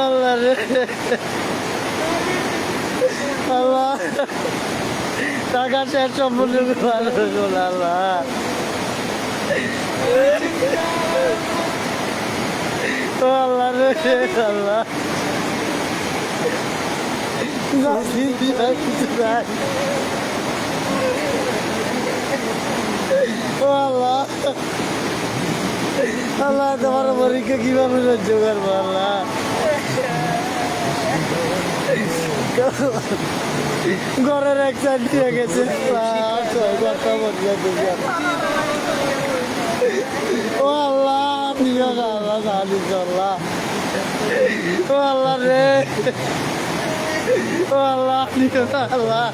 আল্লাহ রে আল্লাহ টাকা শেষ সম্পূর্ণ ভালো আল্লাহ আল্লাহ রে আল্লাহ আল্লাহ আল্লাহ তোমার পরীক্ষা কিভাবে সহ্য করবো আল্লাহ ঘরের এক সাইড দিয়ে গেছে ও আল্লাহ আল্লাহ সাহায্য আল্লাহ ও আল্লাহ রে ও আল্লাহ আল্লাহ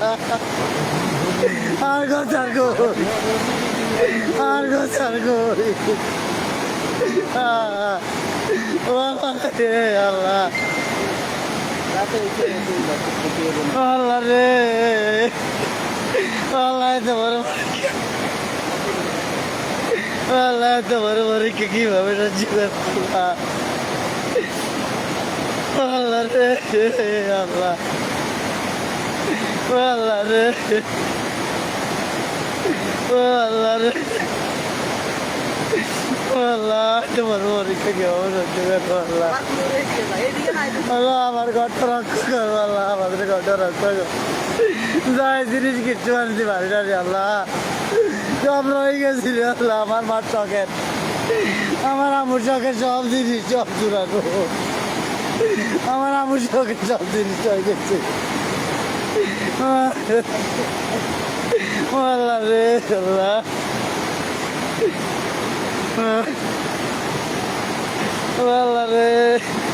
আর গোচার কই আর গোচার কই ও আল্লাহ রে আল্লাহ আল্লাহ রে আল্লাহ তোমার আল্লাহ তোমার পরীক্ষা কিভাবে সহ্য করবো আল্লাহ রে আল্লাহ আল্লাহ রে আল্লাহ রে আল্লাহ তোমার পরীক্ষা কিভাবে সহ্য করবো আল্লাহ আল্লাহ আমার ঘরটা রক্ষা করবো আল্লাহ আমাদের ঘরটা রক্ষা করবো যাই জিনিস কিচ্ছু আনতে পারি না রে আল্লাহ সব রয়ে গেছিল আল্লাহ আমার মার শখের আমার আমুর শখের সব জিনিস সব চুরানো আমার আমুর শখের সব জিনিস হয়ে গেছে আল্লাহ রে আল্লাহ আল্লাহ রে